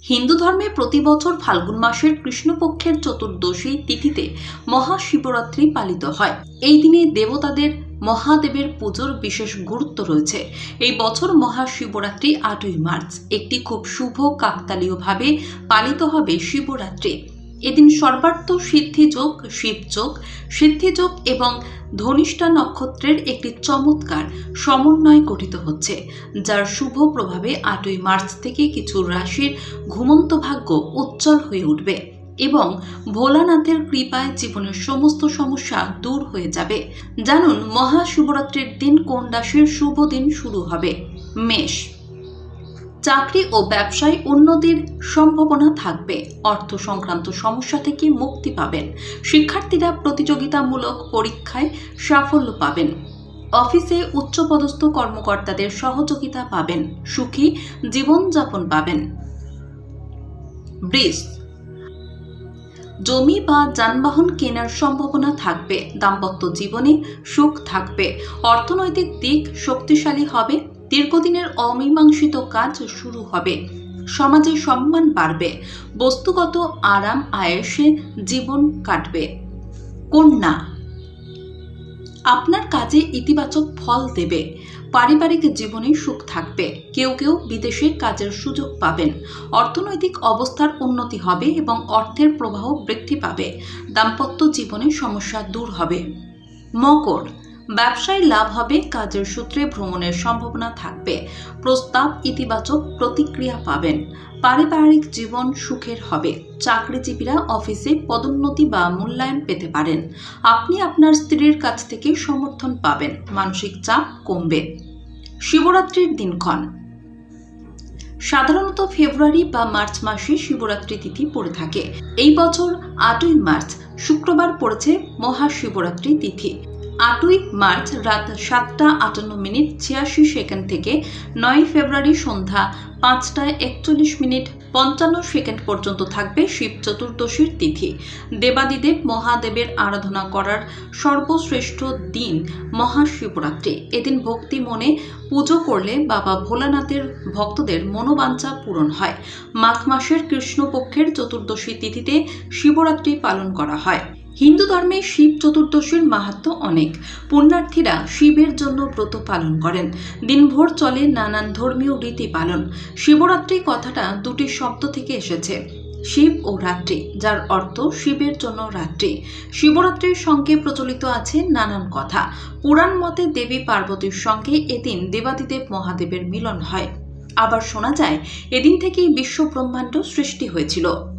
হিন্দু ধর্মে প্রতি বছর ফাল্গুন মাসের কৃষ্ণপক্ষের চতুর্দশী তিথিতে মহাশিবরাত্রি পালিত হয়। এই দিনে দেবতাদের মহাদেবের পুজোর বিশেষ গুরুত্ব রয়েছে। এই বছর মহাশিবরাত্রি 8ই মার্চ একটি খুব শুভ কাকতালীয়ভাবে পালিত হবে শিবরাত্রি। এদিন সর্বার্থ সিদ্ধিযোগ, শিবযোগ, সিদ্ধিযোগ এবং ধনিষ্ঠা নক্ষত্রের একটি চমৎকার সমন্বয় গঠিত হচ্ছে, যার শুভ প্রভাবে 8ই মার্চ থেকে কিছু রাশির ঘুমন্ত ভাগ্য উজ্জ্বল হয়ে উঠবে এবং ভোলানাথের কৃপায় জীবনের সমস্ত সমস্যা দূর হয়ে যাবে। জানুন মহাশিবরাত্রির দিন কোন রাশির শুভ দিন শুরু হবে। মেষ। চাকরি ও ব্যবসায় উন্নতির সম্ভাবনা থাকবে। অর্থ সংক্রান্ত সমস্যা থেকে মুক্তি পাবেন। শিক্ষার্থীরা প্রতিযোগিতামূলক পরীক্ষায় সাফল্য পাবেন। অফিসে উচ্চপদস্থ কর্মকর্তাদের সহযোগিতা পাবেন। সুখী জীবনযাপন পাবেন। বৃষ। জমি বা যানবাহন কেনার সম্ভাবনা থাকবে। দাম্পত্য জীবনে সুখ থাকবে। অর্থনৈতিক দিক শক্তিশালী হবে। দীর্ঘদিনের অমীমাংসিত কাজ শুরু হবে। সমাজে সম্মান বাড়বে। বস্তুগত আরাম আয়েশে জীবন কাটবে। কন্যা। আপনার কাজে ইতিবাচক ফল দেবে। পারিবারিক জীবনে সুখ থাকবে। কেউ কেউ বিদেশে কাজের সুযোগ পাবেন। অর্থনৈতিক অবস্থার উন্নতি হবে এবং অর্থের প্রবাহ বৃদ্ধি পাবে। দাম্পত্য জীবনে সমস্যা দূর হবে। মকর। ব্যবসায় লাভ হবে। কাজের সূত্রে ভ্রমণের সম্ভাবনা থাকবে। প্রস্তাব ইতিবাচক প্রতিক্রিয়া পাবেন। পারিবারিক জীবন সুখের হবে। চাকরিজীবীরা অফিসে পদোন্নতি বা মূল্যায়ন পেতে পারেন। আপনি আপনার স্ত্রীর কাছ থেকে সমর্থন পাবেন। মানসিক চাপ কমবে। শিবরাত্রির দিনক্ষণ। সাধারণত ফেব্রুয়ারি বা মার্চ মাসে শিবরাত্রি তিথি পড়ে থাকে। এই বছর 8ই মার্চ শুক্রবার পড়েছে মহাশিবরাত্রি তিথি। 8ই মার্চ রাত 7:58:86 থেকে 9 ফেব্রুয়ারি সন্ধ্যা 5:41:55 পর্যন্ত থাকবে শিব চতুর্দশীর তিথি। দেবাদিদেব মহাদেবের আরাধনা করার সর্বশ্রেষ্ঠ দিন মহাশিবরাত্রি। এদিন ভক্তি মনে পুজো করলে বাবা ভোলানাথের ভক্তদের মনোবাঞ্ছা পূরণ হয়। মাঘ মাসের কৃষ্ণপক্ষের চতুর্দশী তিথিতে শিবরাত্রি পালন করা হয়। হিন্দু ধর্মে শিব চতুর্দশীর মাহাত্ম্য অনেক। পুণ্যার্থীরা শিবের জন্য ব্রত পালন করেন। দিনভর চলে নানান ধর্মীয় রীতি পালন। শিবরাত্রি কথাটা দুটি শব্দ থেকে এসেছে, শিব ও রাত্রি, যার অর্থ শিবের জন্য রাত্রি। শিবরাত্রির সঙ্গে প্রচলিত আছে নানান কথা। পুরাণ মতে দেবী পার্বতীর সঙ্গে এদিন দেবাদিদেব মহাদেবের মিলন হয়। আবার শোনা যায় এদিন থেকেই বিশ্ব ব্রহ্মাণ্ড সৃষ্টি হয়েছিল।